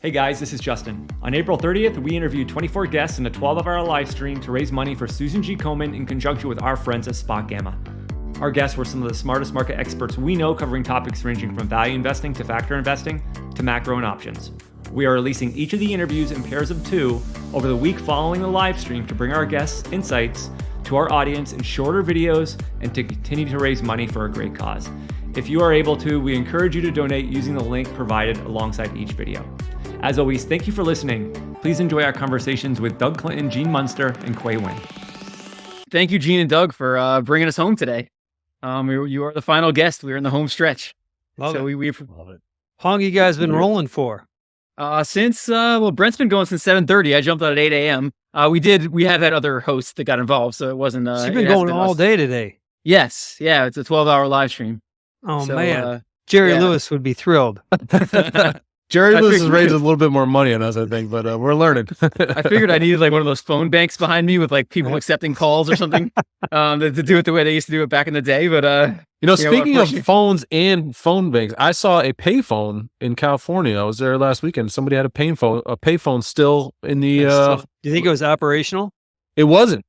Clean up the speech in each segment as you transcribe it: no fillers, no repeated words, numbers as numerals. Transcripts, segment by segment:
Hey guys, this is Justin. On April 30th, we interviewed 24 guests in a 12-hour live stream to raise money for Susan G. Komen in conjunction with our friends at Spot Gamma. Our guests were some of the smartest market experts we know, covering topics ranging from value investing to factor investing to macro and options. We are releasing each of the interviews in pairs of 2 over the week following the live stream to bring our guests' insights to our audience in shorter videos and to continue to raise money for a great cause. If you are able to, we encourage you to donate using the link provided alongside each video. As always, thank you for listening. Please enjoy our conversations with Doug Clinton, Gene Munster, and Nguyen. Thank you, Gene and Doug, for bringing us home today. You are the final guest. We're in the home stretch. Love it. Love it. How long you guys been rolling for? Since Brent's been going since 7:30. I jumped out at 8 a.m. We have had other hosts that got involved, so it wasn't. So you've been going all day today. Yes, yeah, it's a 12-hour live stream. Oh man, Jerry Lewis would be thrilled. Jerry Lewis is raising a little bit more money on us, I think, but we're learning. I figured I needed like one of those phone banks behind me with like people accepting calls or something to do it the way they used to do it back in the day. But speaking of phones and phone banks, I saw a payphone in California. I was there last weekend. Somebody had a payphone still in the. Do you think it was operational? It wasn't.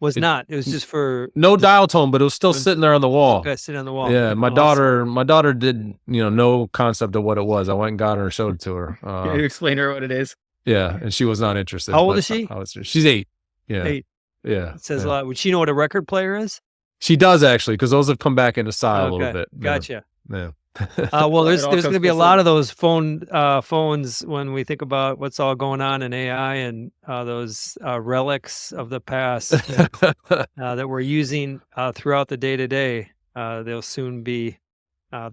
Was not. It was just for no dial tone, but it was still sitting there on the wall. Okay, sitting on the wall. Yeah, my daughter did no concept of what it was. I went and got her and showed it to her. You explain to her what it is. Yeah, and she was not interested. How old is she? She's 8. Yeah, 8. Yeah, it says a lot. Would she know what a record player is? She does actually, because those have come back into style a little bit. Gotcha. Yeah. Well, there's going to be a lot of those phones when we think about what's all going on in AI and those relics of the past that we're using throughout the day-to-day. They'll soon be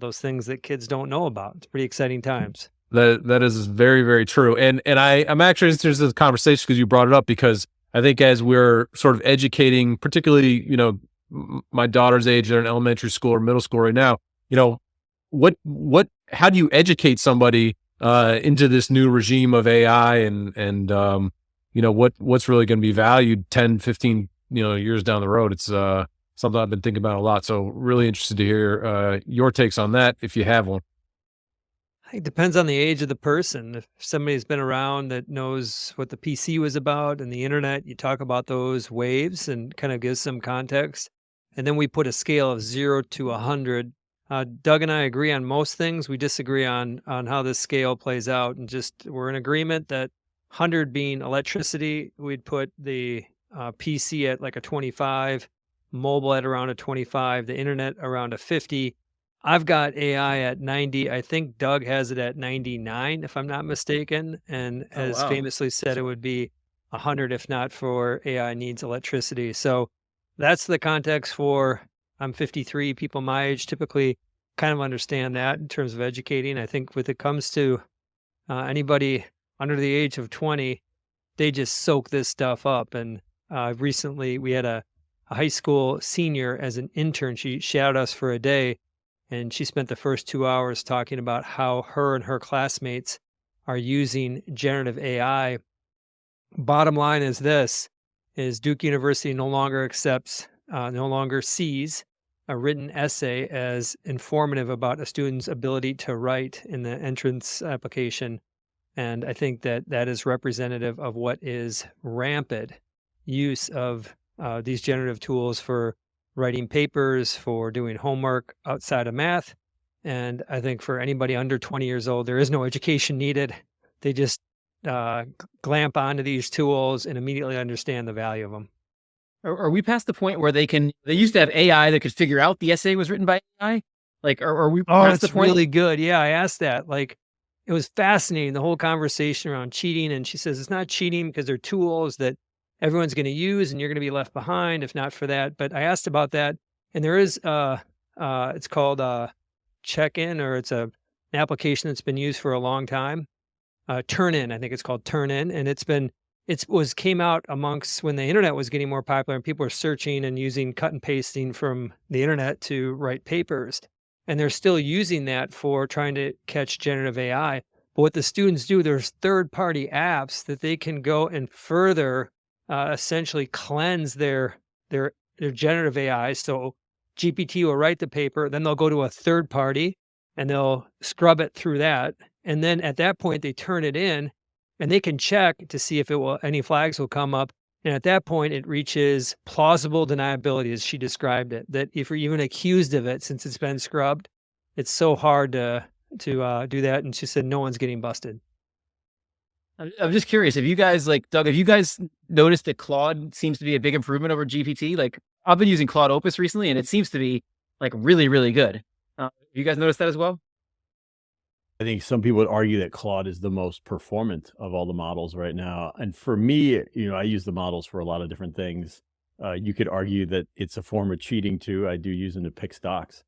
those things that kids don't know about. It's pretty exciting times. That is very, very true. And I'm actually interested in this conversation because you brought it up, because I think as we're sort of educating, particularly, my daughter's age, they're in elementary school or middle school right now, how do you educate somebody into this new regime of AI and what's really going to be valued 10, 15, years down the road? It's something I've been thinking about a lot. So really interested to hear your takes on that, if you have one. It depends on the age of the person. If somebody's been around that knows what the PC was about and the internet, you talk about those waves and kind of give some context. And then we put a scale of 0 to 100. Doug and I agree on most things. We disagree on how this scale plays out, and we're in agreement that 100 being electricity, we'd put the PC at like a 25, mobile at around a 25, the internet around a 50. I've got AI at 90. I think Doug has it at 99, if I'm not mistaken, and has famously said it would be 100 if not for AI needs electricity. So that's the context for. I'm 53. People my age typically kind of understand that in terms of educating. I think when it comes to anybody under the age of 20, they just soak this stuff up. And recently we had a high school senior as an intern. She shadowed us for a day, and she spent the first 2 hours talking about how her and her classmates are using generative AI. Bottom line is Duke University no longer sees a written essay as informative about a student's ability to write in the entrance application. And I think that is representative of what is rampant use of these generative tools for writing papers, for doing homework outside of math. And I think for anybody under 20 years old, there is no education needed. They just glamp onto these tools and immediately understand the value of them. Are we past the point where they used to have AI that could figure out the essay was written by AI? Like, are we past the point? Really good. Yeah, I asked that. Like, it was fascinating, the whole conversation around cheating. And she says, it's not cheating because they're tools that everyone's going to use and you're going to be left behind if not for that. But I asked about that. And there is, it's called Check-In, or it's an application that's been used for a long time. Turn-In, I think it's called Turn-In. And came out amongst when the internet was getting more popular and people were searching and using cut and pasting from the internet to write papers. And they're still using that for trying to catch generative AI. But what the students do, there's third-party apps that they can go and further essentially cleanse their generative AI. So GPT will write the paper, then they'll go to a third party and they'll scrub it through that. And then at that point, they turn it in and they can check to see if any flags will come up. And at that point, it reaches plausible deniability, as she described it, that if you're even accused of it, since it's been scrubbed, it's so hard to do that. And she said, no one's getting busted. I'm just curious, have you guys, like, Doug, have you guys noticed that Claude seems to be a big improvement over GPT? Like, I've been using Claude Opus recently, and it seems to be like really, really good. Have you guys noticed that as well? I think some people would argue that Claude is the most performant of all the models right now. And for me, I use the models for a lot of different things. You could argue that it's a form of cheating too. I do use them to pick stocks.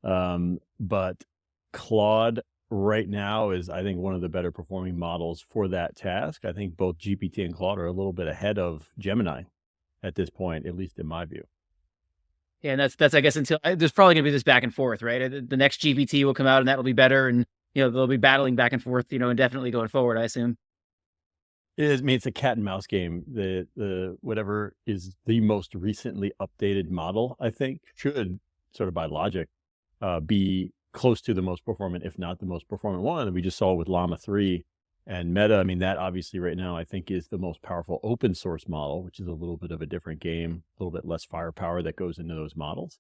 But Claude right now is, I think, one of the better performing models for that task. I think both GPT and Claude are a little bit ahead of Gemini at this point, at least in my view. Yeah, and that's I guess until there's probably gonna be this back and forth, right? The next GPT will come out and that'll be better, and they'll be battling back and forth, indefinitely going forward, I assume. It is, I mean, it's a cat and mouse game. The whatever is the most recently updated model, I think, should sort of by logic be close to the most performant, if not the most performant one. And we just saw with Llama 3 and Meta. I mean, that obviously right now I think is the most powerful open source model, which is a little bit of a different game, a little bit less firepower that goes into those models.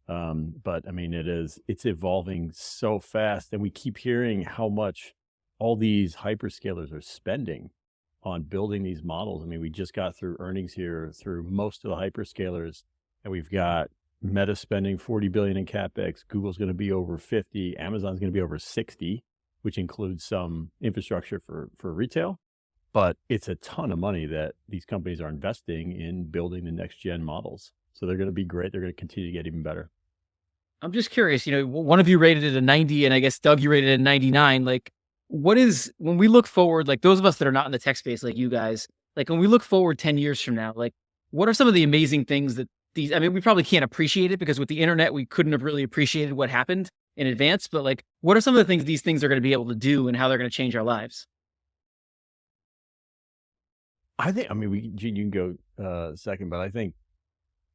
But I mean, it's evolving so fast, and we keep hearing how much all these hyperscalers are spending on building these models. I mean, we just got through earnings here through most of the hyperscalers, and we've got Meta spending $40 billion in CapEx. Google's going to be over 50. Amazon's going to be over 60, which includes some infrastructure for retail. But it's a ton of money that these companies are investing in building the next gen models. So they're going to be great. They're going to continue to get even better. I'm just curious, one of you rated it a 90, and I guess Doug, you rated it a 99. Like, when we look forward, like those of us that are not in the tech space like you guys, like when we look forward 10 years from now, like what are some of the amazing things that we probably can't appreciate it because with the internet, we couldn't have really appreciated what happened in advance, but like, what are some of the things these things are going to be able to do and how they're going to change our lives? I think, I mean, Gene, you can go second, but I think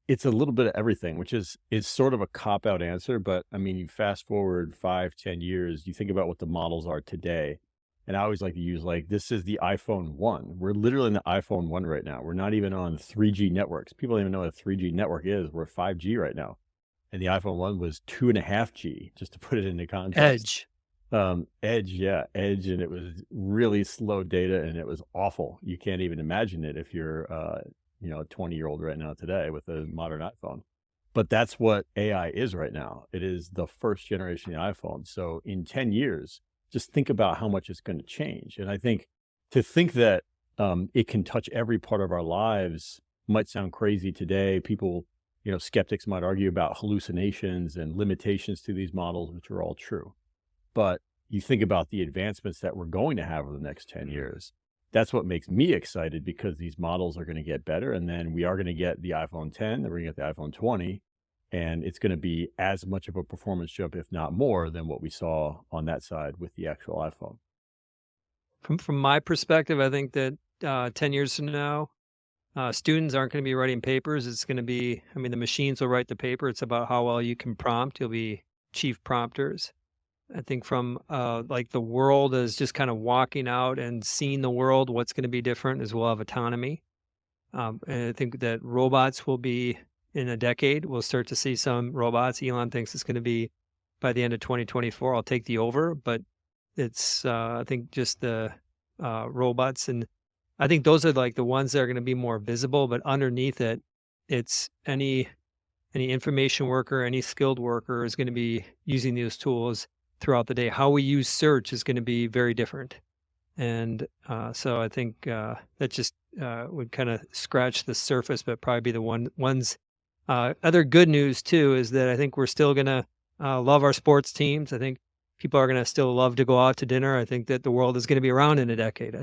it's a little bit of everything, which is sort of a cop-out answer. But I mean, you fast forward 5-10 years, you think about what the models are today. And I always like to use, like, this is the iPhone 1. We're literally in the iPhone 1 right now. We're not even on 3G networks. People don't even know what a 3G network is. We're 5G right now. And the iPhone 1 was 2.5G, just to put it into context. Edge, yeah, Edge, and it was really slow data, and it was awful. You can't even imagine it if you're a 20-year-old right now today with a modern iPhone. But that's what AI is right now. It is the first generation of the iPhone. So in 10 years, just think about how much it's going to change. And I think to think that it can touch every part of our lives might sound crazy today. People, skeptics might argue about hallucinations and limitations to these models, which are all true. But you think about the advancements that we're going to have over the next 10 years. That's what makes me excited, because these models are going to get better. And then we are going to get the iPhone 10, then we're going to get the iPhone 20. And it's going to be as much of a performance jump, if not more, than what we saw on that side with the actual iPhone. From my perspective, I think that 10 years from now, students aren't going to be writing papers. It's going to be, the machines will write the paper. It's about how well you can prompt. You'll be chief prompters. I think from like the world is just kind of walking out and seeing the world, what's going to be different is we'll have autonomy. And I think that robots will be, in a decade, we'll start to see some robots. Elon thinks it's going to be by the end of 2024. I'll take the over, but it's, I think just the robots. And I think those are like the ones that are going to be more visible, but underneath it, it's any information worker, any skilled worker is going to be using these tools throughout the day. How we use search is going to be very different. And so I think that just would kind of scratch the surface, but probably be the ones. Other good news too is that I think we're still going to love our sports teams. I think people are going to still love to go out to dinner. I think that the world is going to be around in a decade.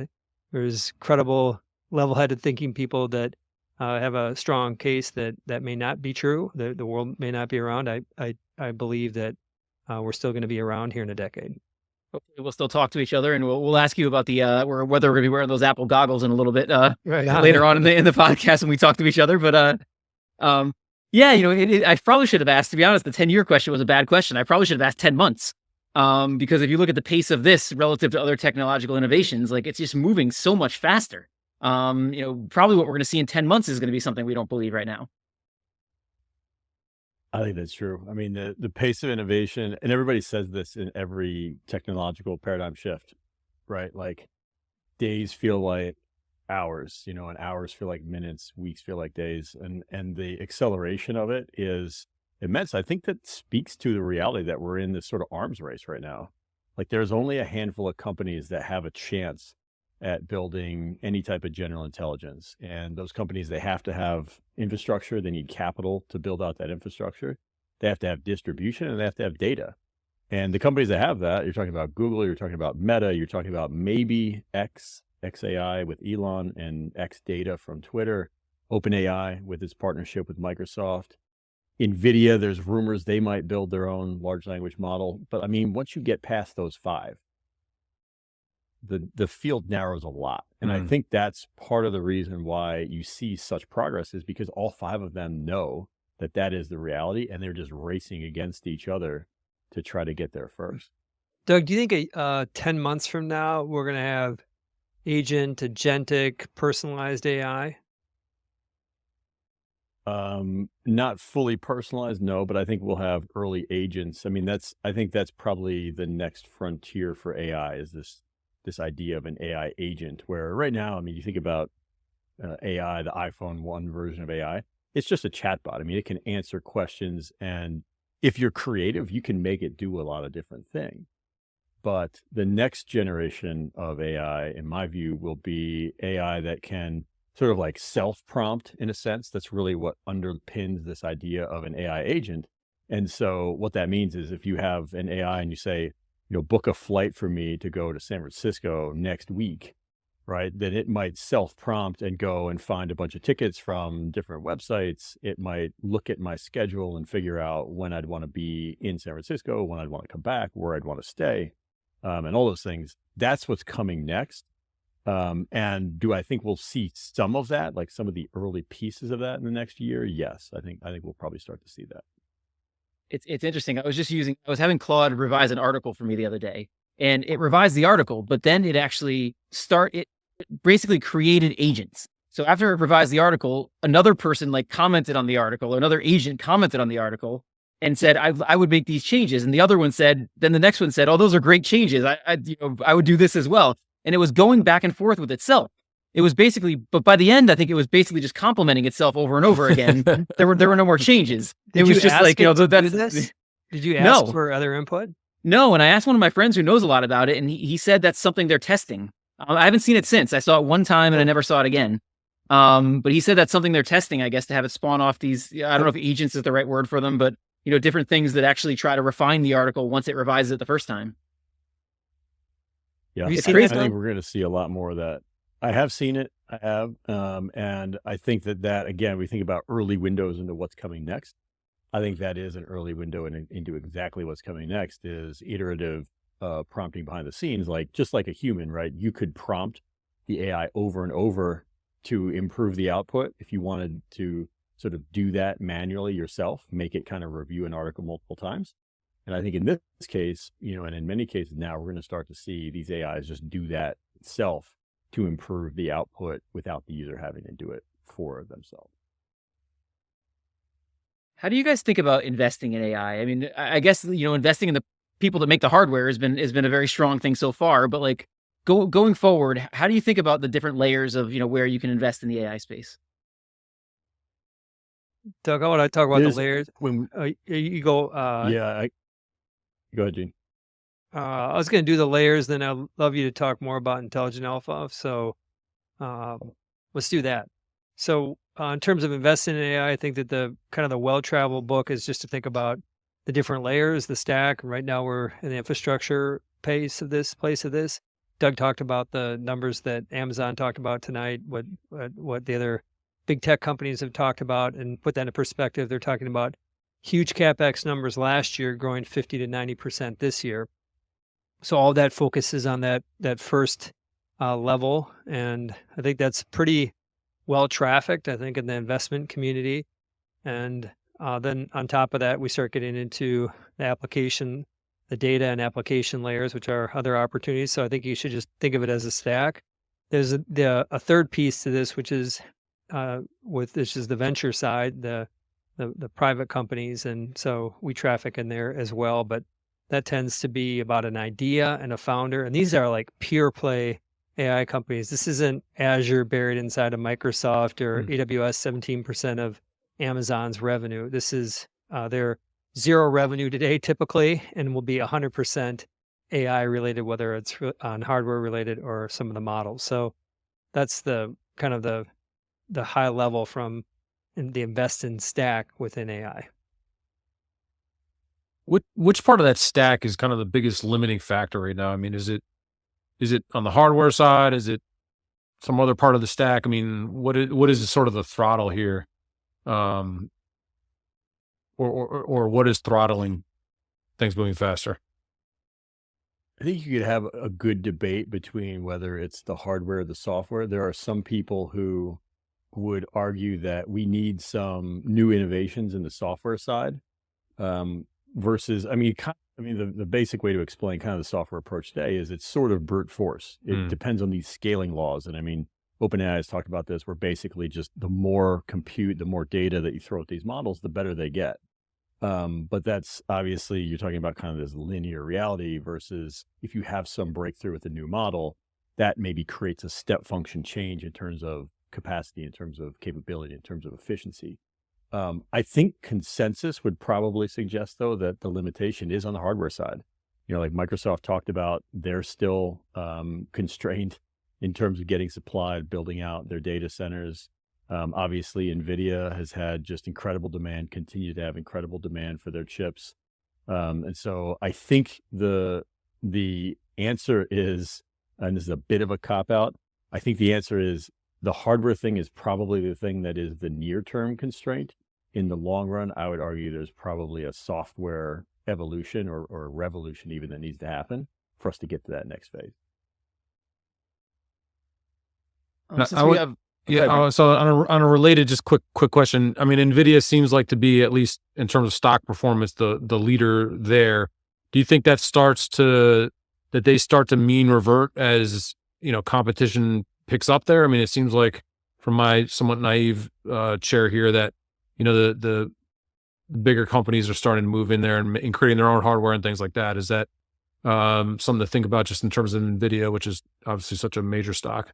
There's credible, level-headed thinking people that have a strong case that may not be true. The world may not be around. I believe that we're still going to be around here in a decade. Hopefully we'll still talk to each other, and we'll ask you about the whether we're going to be wearing those Apple goggles in a little bit later on in the podcast when we talk to each other. But yeah, I probably should have asked. To be honest, the 10-year question was a bad question. I probably should have asked 10 months. Because if you look at the pace of this relative to other technological innovations, like it's just moving so much faster. Probably what we're going to see in 10 months is going to be something we don't believe right now. I think that's true. I mean, the pace of innovation, and everybody says this in every technological paradigm shift, right? Like days feel like hours, and hours feel like minutes, weeks feel like days, and the acceleration of it is immense. I think that speaks to the reality that we're in this sort of arms race right now. Like there's only a handful of companies that have a chance at building any type of general intelligence. And those companies, they have to have infrastructure. They need capital to build out that infrastructure. They have to have distribution and they have to have data. And the companies that have that, you're talking about Google, you're talking about Meta, you're talking about maybe XAI with Elon and X Data from Twitter, OpenAI with its partnership with Microsoft. NVIDIA, there's rumors they might build their own large language model. But I mean, once you get past those five, the field narrows a lot. And I think that's part of the reason why you see such progress is because all five of them know that that is the reality and they're just racing against each other to try to get there first. Doug, do you think 10 months from now, we're going to have agentic, personalized AI? Not fully personalized, no, but I think we'll have early agents. I mean, I think that's probably the next frontier for AI is this idea of an AI agent, where right now, I mean, you think about AI, the iPhone 1 version of AI, it's just a chatbot. I mean, it can answer questions, and if you're creative, you can make it do a lot of different things. But the next generation of AI, in my view, will be AI that can sort of like self-prompt in a sense. That's really what underpins this idea of an AI agent. And so what that means is if you have an AI and you say, book a flight for me to go to San Francisco next week, right? Then it might self-prompt and go and find a bunch of tickets from different websites. It might look at my schedule and figure out when I'd want to be in San Francisco, when I'd want to come back, where I'd want to stay, and all those things. That's what's coming next. And do I think we'll see some of that, like some of the early pieces of that in the next year? Yes, I think we'll probably start to see that. It's interesting. I was having Claude revise an article for me the other day, and it revised the article, but then it actually it basically created agents. So after it revised the article, another person like commented on the article, or another agent commented on the article and said, I would make these changes. And the other one said, then the next one said, oh, those are great changes. I would do this as well. And it was going back and forth with itself. It was basically, but by the end, I think it was basically just complimenting itself over and over again. There were no more changes. It was just like, this? Did you ask for other input? No. And I asked one of my friends who knows a lot about it, and he said that's something they're testing. I haven't seen it since. I saw it one time and I never saw it again. But he said that's something they're testing, I guess, to have it spawn off these, I don't know if agents is the right word for them, but different things that actually try to refine the article once it revises it the first time. Yeah, it's crazy. I think we're going to see a lot more of that. I have seen it. I have. And I think that, again, we think about early windows into what's coming next. I think that is an early window into exactly what's coming next is iterative prompting behind the scenes, just like a human, right? You could prompt the AI over and over to improve the output if you wanted to sort of do that manually yourself, make it kind of review an article multiple times. And I think in this case, and in many cases now, we're going to start to see these AIs just do that itself to improve the output without the user having to do it for themselves. How do you guys think about investing in AI? I mean, I guess, investing in the people that make the hardware has been a very strong thing so far, but like going forward, how do you think about the different layers of, where you can invest in the AI space? Doug, I want to talk about the layers. When you go. Go ahead, Gene. I was going to do the layers, then I'd love you to talk more about Intelligent Alpha. So let's do that. So in terms of investing in AI, I think that the kind of the well-traveled book is just to think about the different layers, the stack. Right now we're in the infrastructure place of this. Doug talked about the numbers that Amazon talked about tonight, what the other big tech companies have talked about, and put that into perspective. They're talking about huge CapEx numbers last year, growing 50 to 90% this year. So all that focuses on that first level, and I think that's pretty well trafficked, I think, in the investment community. And then on top of that, we start getting into the application the data and application layers, which are other opportunities. So I think you should just think of it as a stack. There's a third piece to this, which is this is the venture side, the private companies, and so we traffic in there as well. But that tends to be about an idea and a founder, and these are like pure play AI companies. This isn't Azure buried inside of Microsoft or AWS 17% of Amazon's revenue. This is their zero revenue today typically, and will be 100% AI related, whether it's on hardware related or some of the models. So that's the kind of the high level from the invest in stack within AI. Which part of that stack is kind of the biggest limiting factor right now? I mean, is it on the hardware side? Is it some other part of the stack? I mean, what is sort of the throttle here? Or what is throttling things moving faster? I think you could have a good debate between whether it's the hardware or the software. There are some people who would argue that we need some new innovations in the software side, versus, the basic way to explain kind of the software approach today is it's sort of brute force. It depends on these scaling laws. And I mean, OpenAI has talked about this, where basically just the more compute, the more data that you throw at these models, the better they get. But that's obviously, you're talking about kind of this linear reality versus if you have some breakthrough with a new model, that maybe creates a step function change in terms of capacity, in terms of capability, in terms of efficiency. I think consensus would probably suggest, though, that the limitation is on the hardware side. Like Microsoft talked about, they're still constrained in terms of getting supplied, building out their data centers. Obviously, NVIDIA has had just incredible demand, continue to have incredible demand for their chips. And so I think the answer is, and this is a bit of a cop-out, I think the answer is the hardware thing is probably the thing that is the near-term constraint. In the long run, I would argue there's probably a software evolution or a revolution even that needs to happen for us to get to that next phase. So on a related, just quick question. I mean, NVIDIA seems like to be, at least in terms of stock performance, the leader there. Do you think that they start to mean revert as, competition picks up there? I mean, it seems like from my somewhat naive chair here that, the bigger companies are starting to move in there and creating their own hardware and things like that. Is that something to think about just in terms of NVIDIA, which is obviously such a major stock?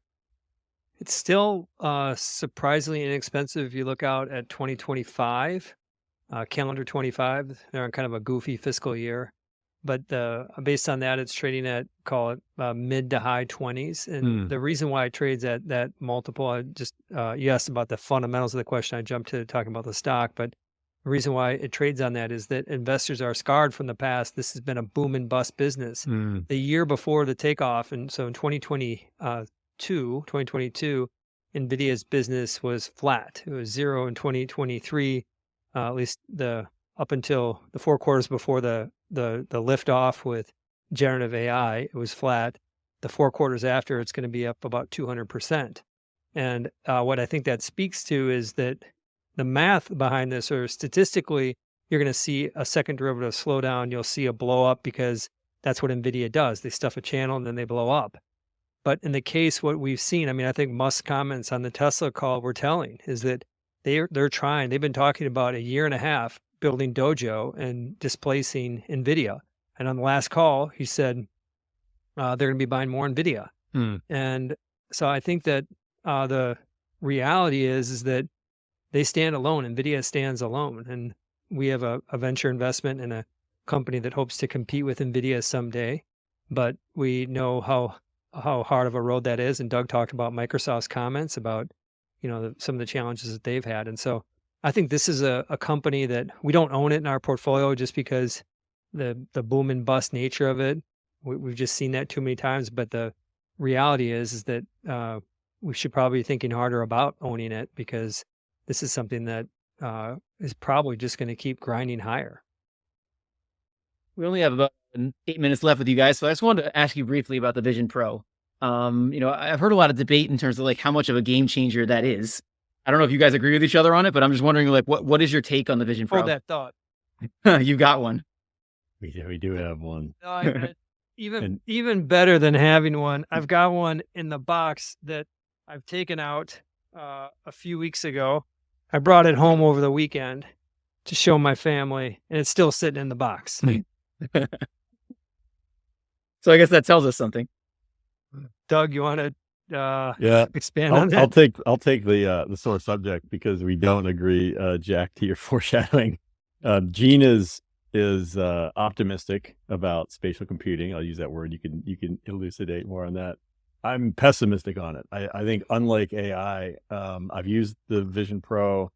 It's still surprisingly inexpensive if you look out at 2025, calendar 25. They're on kind of a goofy fiscal year. But based on that, it's trading at, call it mid to high 20s. And the reason why it trades at that multiple, you asked about the fundamentals of the question. I jumped to talking about the stock. But the reason why it trades on that is that investors are scarred from the past. This has been a boom and bust business. The year before the takeoff, and so in 2022, NVIDIA's business was flat. It was zero in 2023, at least up until the 4 quarters before the liftoff with generative AI. It was flat. The 4 quarters after, it's going to be up about 200%. And what I think that speaks to is that the math behind this, or statistically, you're going to see a second derivative slow down. You'll see a blow up because that's what NVIDIA does. They stuff a channel and then they blow up. But in the case, what we've seen, I think Musk's comments on the Tesla call were telling, is that they're trying. They've been talking about a year and a half building Dojo and displacing NVIDIA. And on the last call, he said they're going to be buying more NVIDIA. And so I think that the reality is that they stand alone. NVIDIA stands alone. And we have a venture investment in a company that hopes to compete with NVIDIA someday. But we know how hard of a road that is. And Doug talked about Microsoft's comments about, some of the challenges that they've had. And so I think this is a company that we don't own it in our portfolio just because the boom and bust nature of it. We've just seen that too many times. But the reality is that we should probably be thinking harder about owning it, because this is something that is probably just going to keep grinding higher. We only have about 8 minutes left with you guys, so I just wanted to ask you briefly about the Vision Pro. I've heard a lot of debate in terms of like how much of a game changer that is. I don't know if you guys agree with each other on it, but I'm just wondering, like, what is your take on the Vision Pro? Hold that thought. You got one. We do have one. No, I And even better than having one, I've got one in the box that I've taken out a few weeks ago. I brought it home over the weekend to show my family, and it's still sitting in the box. So I guess that tells us something. Doug, you want to yeah, expand on that? I'll take the sore subject because we don't agree, Jack, to your foreshadowing. Gene is optimistic about spatial computing. I'll use that word. You can elucidate more on that. I'm pessimistic on it. I think unlike AI, I've used the Vision Pro.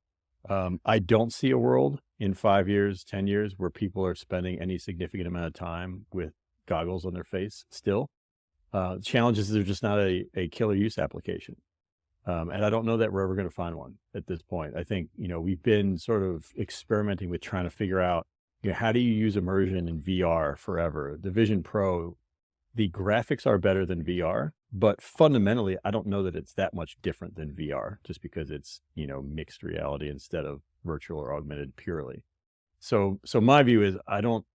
I don't see a world in 5 years, 10 years where people are spending any significant amount of time with goggles on their face still. Challenge is they're just not a killer use application. And I don't know that we're ever going to find one at this point. I think, we've been sort of experimenting with trying to figure out, how do you use immersion in VR forever? The Vision Pro, the graphics are better than VR, but fundamentally, I don't know that it's that much different than VR just because it's, mixed reality instead of virtual or augmented purely. So my view is I don't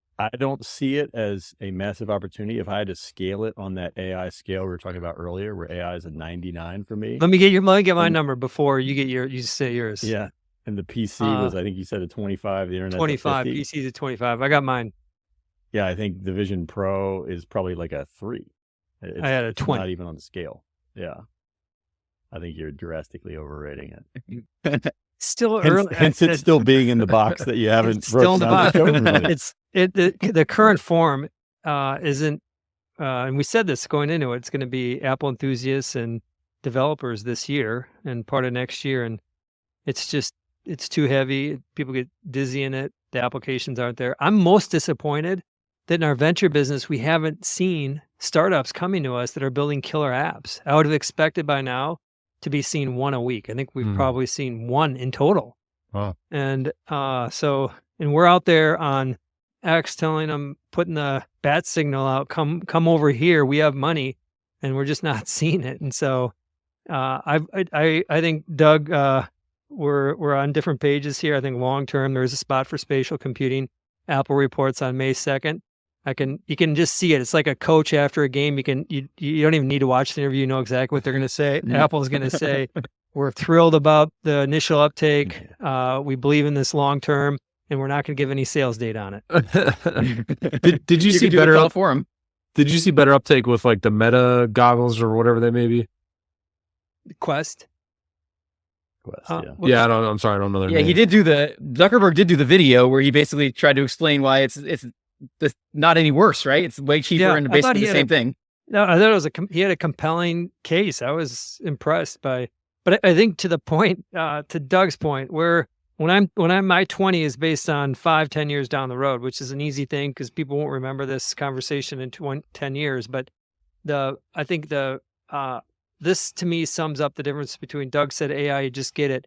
see it as a massive opportunity. If I had to scale it on that AI scale we were talking about earlier, where AI is a 99 for me. Let me get my number before you get you say yours. Yeah. And the PC was, I think you said a 25, the internet 25, PC's at 25. I got mine. Yeah, I think the Vision Pro is probably like a 3. I had a 20. Not even on the scale. Yeah. I think you're drastically overrating it. Still early. Hence it's still being in the box that you haven't still in the box. box. The current form isn't, and we said this going into it, it's going to be Apple enthusiasts and developers this year and part of next year. And it's too heavy. People get dizzy in it. The applications aren't there. I'm most disappointed that in our venture business, we haven't seen startups coming to us that are building killer apps. I would have expected by now to be seeing one a week. I think we've probably seen one in total. Wow. And and we're out there on X telling them, putting the bat signal out, come over here. We have money, and we're just not seeing it. And so I think, Doug, we're on different pages here. I think long term there is a spot for spatial computing. Apple reports on May 2nd. You can just see it. It's like a coach after a game. You don't even need to watch the interview. You know exactly what they're going to say. Apple's going to say, we're thrilled about the initial uptake. We believe in this long term, and we're not going to give any sales data on it. Did you see better for them? Did you see better uptake with like the Meta goggles or whatever they may be? Quest. Yeah, I'm sorry, I don't know their name. He did Zuckerberg did do the video where he basically tried to explain why it's not any worse, right? It's way cheaper and basically the same thing. No, I thought he had a compelling case. I was impressed by, but I think to the point, to Doug's point, where when I'm my 20 is based on 5-10 years down the road, which is an easy thing because people won't remember this conversation in 10 years. But I think this to me sums up the difference between Doug said AI, you just get it.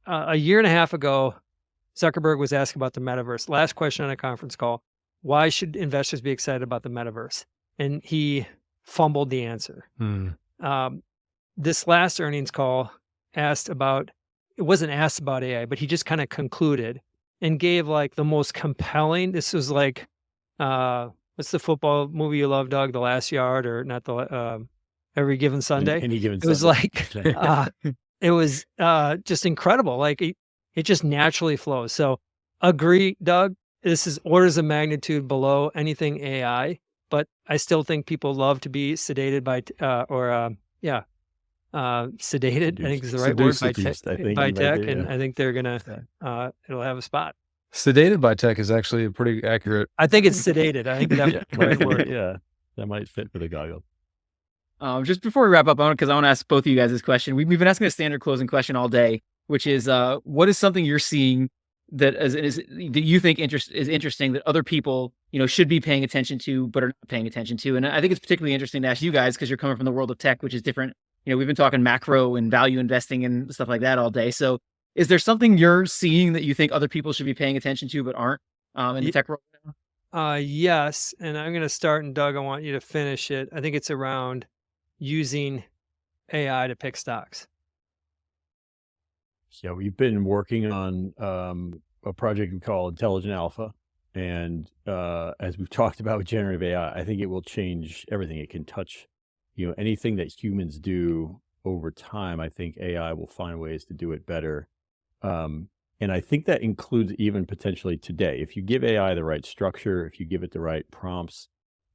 A year and a half ago, Zuckerberg was asked about the metaverse. Last question on a conference call: why should investors be excited about the metaverse? And he fumbled the answer. This last earnings call it wasn't asked about AI, but he just kind of concluded and gave like the most compelling. This was like, what's the football movie you love, Doug? The Last Yard, or not the Every Given Sunday? Any Given Sunday. It was like, it was just incredible. Like it just naturally flows. So agree, Doug. This is orders of magnitude below anything AI, but I still think people love to be sedated by, sedated, I think is the right word, by tech, and I think they're going to, it'll have a spot. Sedated by tech is actually pretty accurate. I think it's sedated. I think that's the right word. Yeah, that might fit for the goggles. Just before we wrap up, because I want to ask both of you guys this question. We've been asking a standard closing question all day, which is, what is something you're seeing that you think is interesting that other people, should be paying attention to, but are not paying attention to? And I think it's particularly interesting to ask you guys because you're coming from the world of tech, which is different. We've been talking macro and value investing and stuff like that all day. So is there something you're seeing that you think other people should be paying attention to, but aren't in the tech world? Yes. And I'm going to start, and Doug, I want you to finish it. I think it's around using AI to pick stocks. Yeah, we've been working on a project we call Intelligent Alpha, And as we've talked about with generative AI, I think it will change everything. It can touch, anything that humans do over time. I think AI will find ways to do it better. And I think that includes even potentially today. If you give AI the right structure, if you give it the right prompts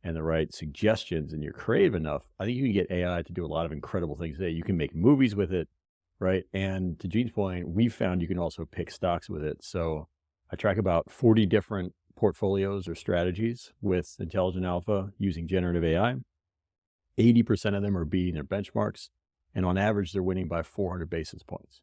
and the right suggestions and you're creative enough, I think you can get AI to do a lot of incredible things today. You can make movies with it, right? And to Gene's point, we found you can also pick stocks with it. So I track about 40 different portfolios or strategies with Intelligent Alpha using generative AI. 80% of them are beating their benchmarks. And on average, they're winning by 400 basis points.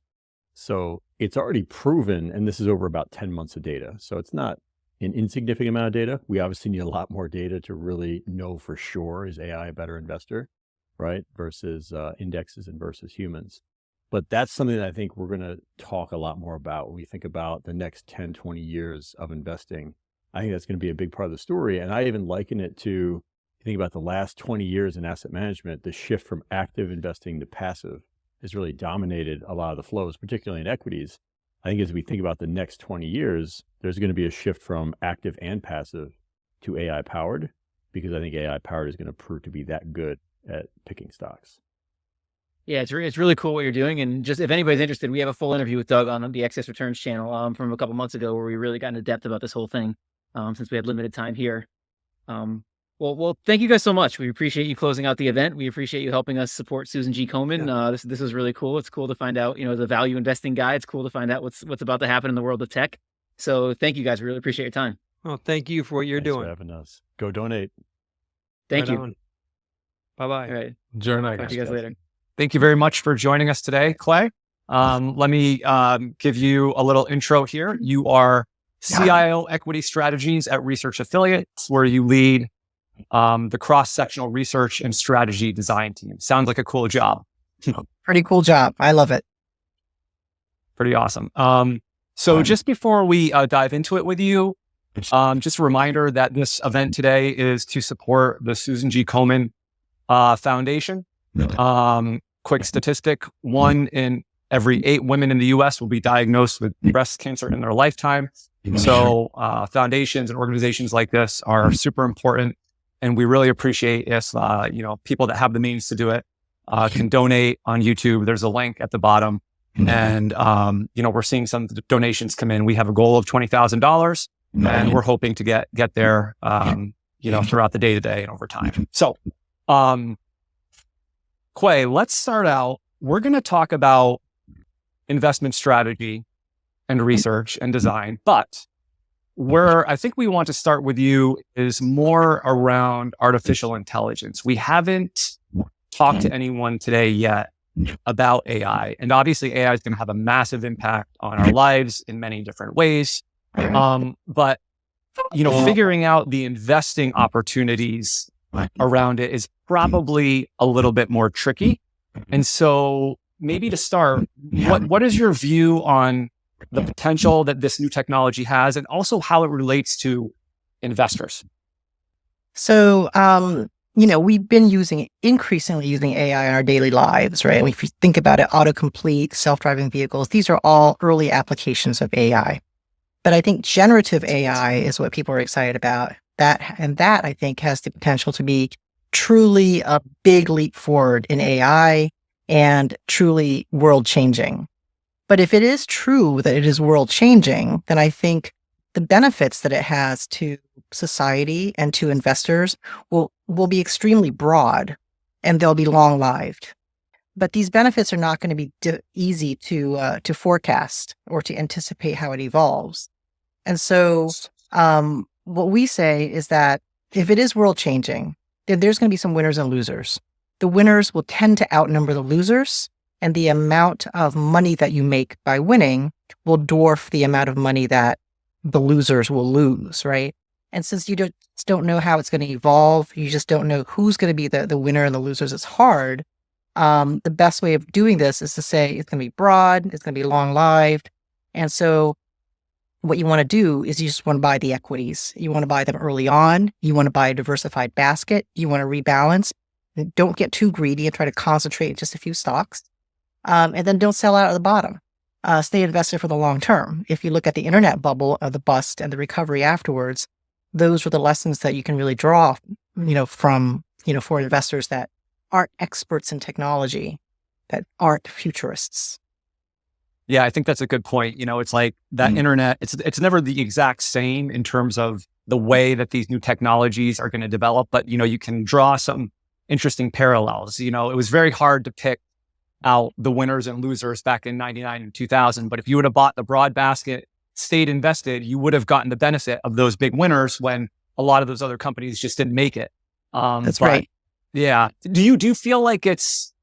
So it's already proven, and this is over about 10 months of data. So it's not an insignificant amount of data. We obviously need a lot more data to really know for sure, is AI a better investor, right? Versus indexes and versus humans. But that's something that I think we're going to talk a lot more about when we think about the next 10, 20 years of investing. I think that's going to be a big part of the story. And I even liken it to, you think about the last 20 years in asset management, the shift from active investing to passive has really dominated a lot of the flows, particularly in equities. I think as we think about the next 20 years, there's going to be a shift from active and passive to AI powered, because I think AI powered is going to prove to be that good at picking stocks. Yeah, it's really cool what you're doing. And just if anybody's interested, we have a full interview with Doug on the Excess Returns channel from a couple months ago, where we really got into depth about this whole thing, since we had limited time here. Well, thank you guys so much. We appreciate you closing out the event. We appreciate you helping us support Susan G. Komen. Yeah. This is really cool. It's cool to find out, the value investing guy. It's cool to find out what's about to happen in the world of tech. So thank you guys. We really appreciate your time. Well, thank you for what you're Thanks doing. for having us. Go donate. Thank you. Bye-bye. All right. Journey. Talk to you guys later. Thank you very much for joining us today, Clay. Let me give you a little intro here. You are CIO Equity Strategies at Research Affiliates, where you lead the cross-sectional research and strategy design team. Sounds like a cool job. Pretty cool job. I love it. Pretty awesome. So just before we dive into it with you, just a reminder that this event today is to support the Susan G. Komen Foundation. Quick statistic, 1 in every 8 women in the US will be diagnosed with breast cancer in their lifetime. So foundations and organizations like this are super important. And we really appreciate if, people that have the means to do it can donate on YouTube. There's a link at the bottom. And, we're seeing some donations come in. We have a goal of $20,000 and we're hoping to get there, throughout the day to day and over time. So, Quay, let's start out. We're going to talk about investment strategy and research and design, but where I think we want to start with you is more around artificial intelligence. We haven't talked to anyone today yet about AI, and obviously AI is going to have a massive impact on our lives in many different ways. But figuring out the investing opportunities around it is probably a little bit more tricky. And so maybe to start, what is your view on the potential that this new technology has, and also how it relates to investors? So, we've been increasingly using AI in our daily lives, right? If you think about it, autocomplete, self-driving vehicles, these are all early applications of AI. But I think generative AI is what people are excited about. That I think has the potential to be truly a big leap forward in AI and truly world changing. But if it is true that it is world changing, then I think the benefits that it has to society and to investors will be extremely broad, and they'll be long lived. But these benefits are not going to be easy to forecast or to anticipate how it evolves. And so what we say is that if it is world changing, then there's going to be some winners and losers. The winners will tend to outnumber the losers, and the amount of money that you make by winning will dwarf the amount of money that the losers will lose, right? And since you don't know how it's going to evolve, you just don't know who's going to be the winner and the losers, it's hard. The best way of doing this is to say it's going to be broad, it's going to be long-lived. And so what you want to do is you just want to buy the equities. You want to buy them early on. You want to buy a diversified basket. You want to rebalance. Don't get too greedy and try to concentrate in just a few stocks. And then don't sell out at the bottom. stay invested for the long term. If you look at the internet bubble of the bust and the recovery afterwards, those were the lessons that you can really draw, from, for investors that aren't experts in technology, that aren't futurists. Yeah, I think that's a good point. It's like that internet, it's never the exact same in terms of the way that these new technologies are going to develop, but you can draw some interesting parallels. It was very hard to pick out the winners and losers back in 99 and 2000, but if you would have bought the broad basket, stayed invested, you would have gotten the benefit of those big winners when a lot of those other companies just didn't make it. That's right. Yeah. Do you feel like it's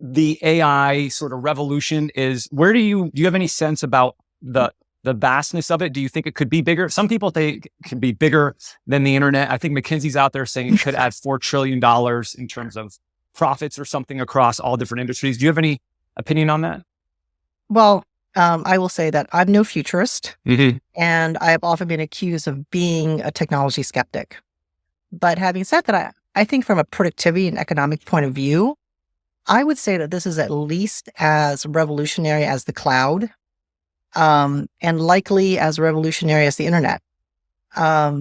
the AI sort of revolution is, do you have any sense about the vastness of it? Do you think it could be bigger? Some people think it could be bigger than the internet. I think McKinsey's out there saying it could add $4 trillion in terms of profits or something across all different industries. Do you have any opinion on that? Well, I will say that I'm no futurist, and I have often been accused of being a technology skeptic. But having said that, I think from a productivity and economic point of view, I would say that this is at least as revolutionary as the cloud, and likely as revolutionary as the internet.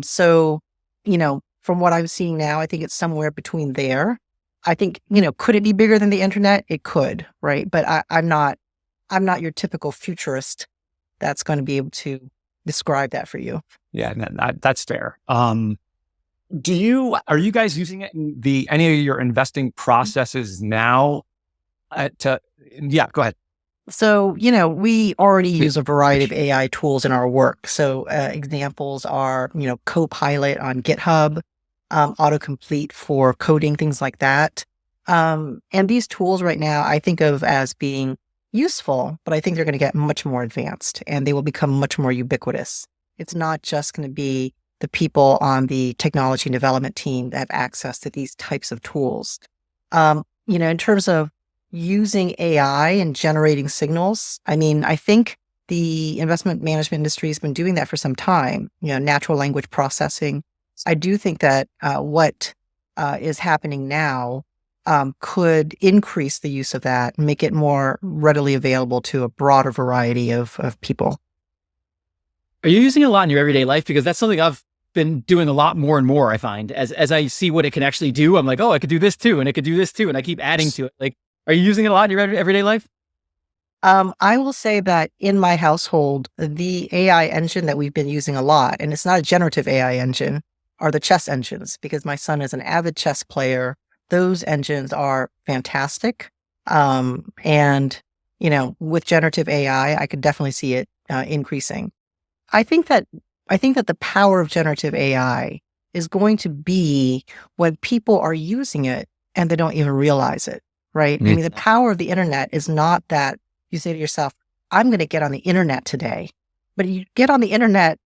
So, from what I'm seeing now, I think it's somewhere between there. I think, could it be bigger than the internet? It could, right? But I'm not your typical futurist that's going to be able to describe that for you. Yeah, that's fair. Are you guys using it in any of your investing processes now? Yeah, go ahead. So, we already use a variety of AI tools in our work. So examples are, Copilot on GitHub, autocomplete for coding, things like that. And these tools right now, I think of as being useful, but I think they're going to get much more advanced and they will become much more ubiquitous. It's not just going to be the people on the technology and development team that have access to these types of tools. In terms of using AI and generating signals, I think the investment management industry has been doing that for some time, natural language processing. I do think that what is happening now could increase the use of that and make it more readily available to a broader variety of people. Are you using it a lot in your everyday life? Because that's something I've been doing a lot more and more, I find. As I see what it can actually do, I'm like, oh, I could do this too, and it could do this too, and I keep adding to it. Like, are you using it a lot in your everyday life? I will say that in my household, the AI engine that we've been using a lot, and it's not a generative AI engine, are the chess engines, because my son is an avid chess player. Those engines are fantastic. And, with generative AI, I could definitely see it increasing. I think that the power of generative AI is going to be when people are using it and they don't even realize it, right? The power of the internet is not that you say to yourself, I'm going to get on the internet today, but you get on the internet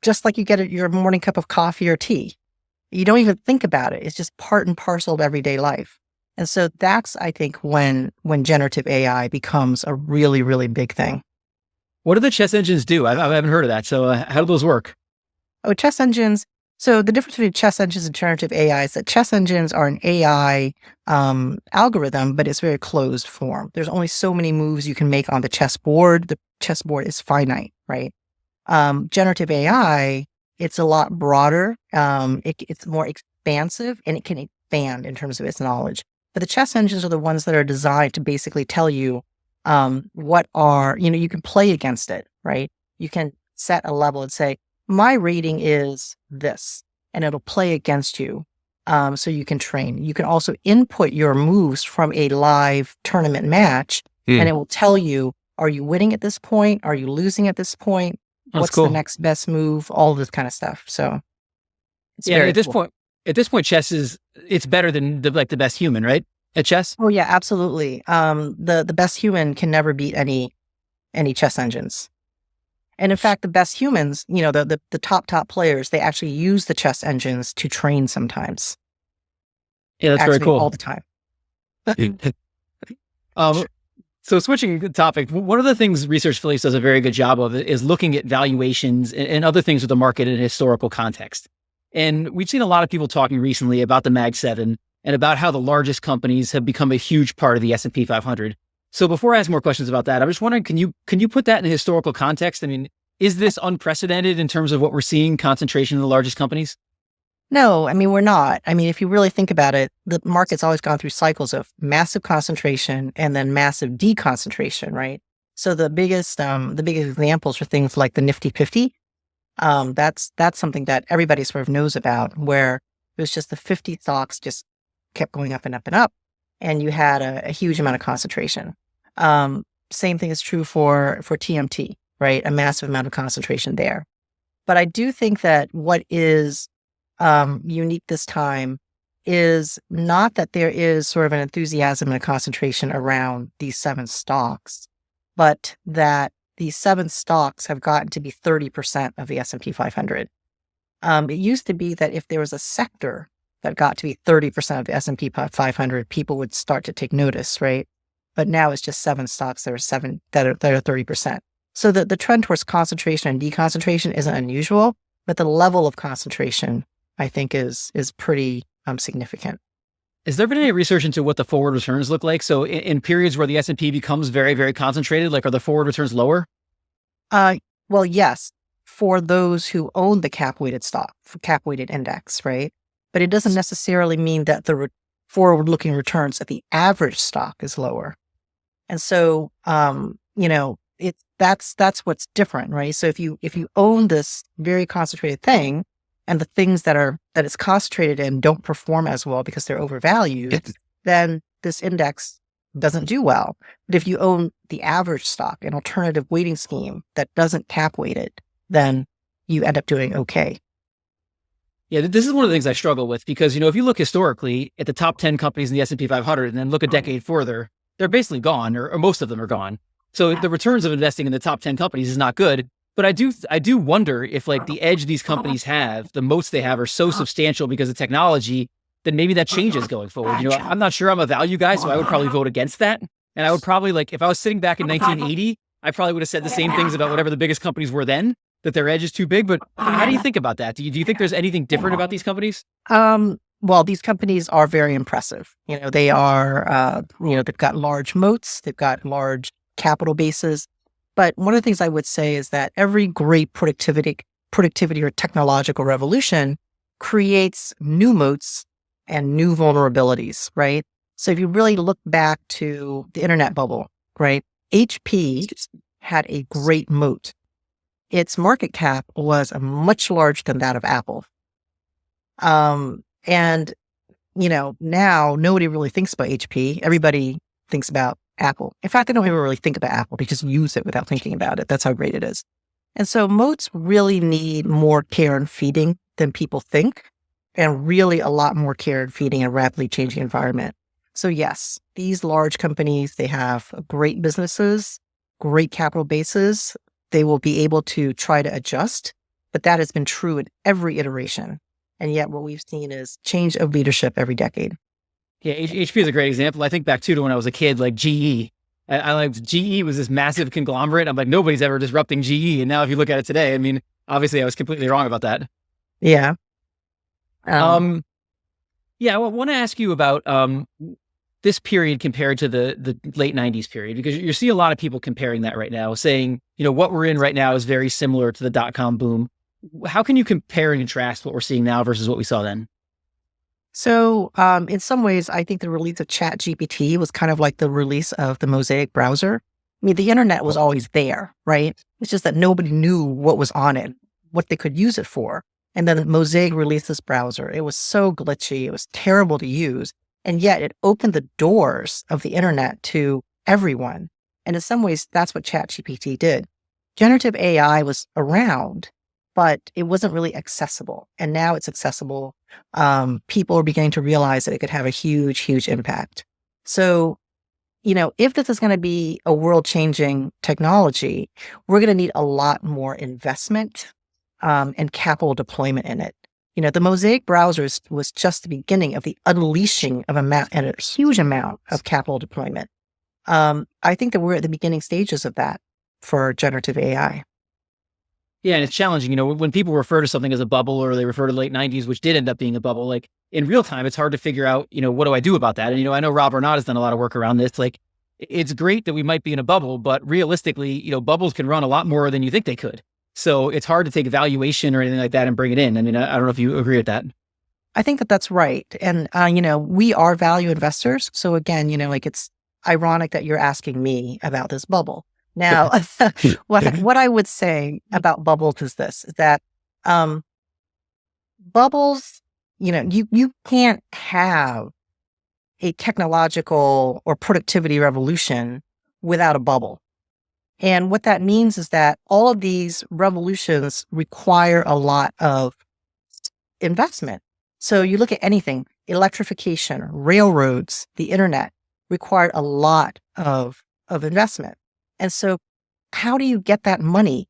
just like you get your morning cup of coffee or tea. You don't even think about it. It's just part and parcel of everyday life. And so that's, I think, when generative AI becomes a really, really big thing. What do the chess engines do? I haven't heard of that. So how do those work? Oh, chess engines. So the difference between chess engines and generative AI is that chess engines are an AI algorithm, but it's very closed form. There's only so many moves you can make on the chessboard. The chessboard is finite, right? Generative AI, it's a lot broader. It's more expansive and it can expand in terms of its knowledge. But the chess engines are the ones that are designed to basically tell you you can play against it, right? You can set a level and say, my rating is this, and it'll play against you. So you can train. You can also input your moves from a live tournament match, and it will tell you, are you winning at this point? Are you losing at this point? What's the next best move? All this kind of stuff. So at this point, chess it's better than the best human, right? At chess? Oh yeah, absolutely. The best human can never beat any chess engines. And in fact, the best humans, the top players, they actually use the chess engines to train sometimes. Yeah, that's very cool. All the time. So switching the topic, one of the things Research Phillies does a very good job of is looking at valuations and other things with the market in a historical context. And we've seen a lot of people talking recently about the Mag 7 and about how the largest companies have become a huge part of the S&P 500. So before I ask more questions about that, I'm just wondering, can you put that in a historical context? I mean, is this unprecedented in terms of what we're seeing, concentration in the largest companies? No, I mean, we're not. I mean, if you really think about it, the market's always gone through cycles of massive concentration and then massive deconcentration, right? So the biggest examples are things like the Nifty 50. That's something that everybody sort of knows about, where it was just the 50 stocks just kept going up and up and up, and you had a huge amount of concentration. Same thing is true for TMT, right? A massive amount of concentration there. But I do think that what is unique this time is not that there is sort of an enthusiasm and a concentration around these 7 stocks, but that these 7 stocks have gotten to be 30% of the S&P 500. It used to be that if there was a sector that got to be 30% of the S&P 500, people would start to take notice, right? But now it's just 7 stocks that are 30%. So the trend towards concentration and deconcentration isn't unusual, but the level of concentration, I think, is pretty significant. Has there been any research into what the forward returns look like? So in periods where the S&P becomes very, very concentrated, like, are the forward returns lower? Well, yes, for those who own the cap-weighted index, right? But it doesn't necessarily mean that the forward-looking returns at the average stock is lower. And so, that's what's different, right? So if you own this very concentrated thing, and the things that it's concentrated in don't perform as well because they're overvalued, then this index doesn't do well. But if you own the average stock, an alternative weighting scheme that doesn't cap weight it, then you end up doing okay. Yeah, this is one of the things I struggle with because, if you look historically at the top 10 companies in the S&P 500 and then look a decade further, they're basically gone, or most of them are gone. So the returns of investing in the top 10 companies is not good. But I do wonder if, like, the edge these companies have, the moats they have, are so substantial because of technology, then maybe that changes going forward. I'm not sure I'm a value guy, so I would probably vote against that. And I would probably, like, if I was sitting back in 1980, I probably would have said the same things about whatever the biggest companies were then, that their edge is too big. But how do you think about that? Do you think there's anything different about these companies? Well, these companies are very impressive. They are, they've got large moats, they've got large capital bases. But one of the things I would say is that every great productivity or technological revolution creates new moats and new vulnerabilities, right? So if you really look back to the internet bubble, right? HP had a great moat. Its market cap was much larger than that of Apple. And now nobody really thinks about HP. Everybody thinks about Apple. In fact, they don't even really think about Apple. They just use it without thinking about it. That's how great it is. And so moats really need more care and feeding than people think, and really a lot more care and feeding in a rapidly changing environment. So yes, these large companies, they have great businesses, great capital bases. They will be able to try to adjust, but that has been true in every iteration. And yet what we've seen is change of leadership every decade. Yeah, HP is a great example. I think back to when I was a kid, like GE. I like GE was this massive conglomerate. I'm like, nobody's ever disrupting GE. And now if you look at it today, I mean, obviously I was completely wrong about that. Yeah. Yeah, I want to ask you about this period compared to the late 90s period, because you see a lot of people comparing that right now, saying, what we're in right now is very similar to the dot-com boom. How can you compare and contrast what we're seeing now versus what we saw then? So in some ways, I think the release of ChatGPT was kind of like the release of the Mosaic browser. I mean, the internet was always there, right? It's just that nobody knew what was on it, what they could use it for. And then Mosaic released this browser. It was so glitchy. It was terrible to use. And yet it opened the doors of the internet to everyone. And in some ways, that's what ChatGPT did. Generative AI was around, but it wasn't really accessible. And now it's accessible. People are beginning to realize that it could have a huge, huge impact. So, if this is going to be a world-changing technology, we're going to need a lot more investment and capital deployment in it. The Mosaic browsers was just the beginning of the unleashing of a huge amount of capital deployment. I think that we're at the beginning stages of that for generative AI. Yeah, and it's challenging. When people refer to something as a bubble, or they refer to the late 90s, which did end up being a bubble, like in real time, it's hard to figure out, what do I do about that? And, I know Rob Arnott has done a lot of work around this. Like, it's great that we might be in a bubble, but realistically, bubbles can run a lot more than you think they could. So it's hard to take valuation or anything like that and bring it in. I mean, I don't know if you agree with that. I think that that's right. And, we are value investors. So again, it's ironic that you're asking me about this bubble. Now, what I would say about bubbles is this, is that bubbles, you can't have a technological or productivity revolution without a bubble. And what that means is that all of these revolutions require a lot of investment. So you look at anything, electrification, railroads, the internet required a lot of investment. And so how do you get that money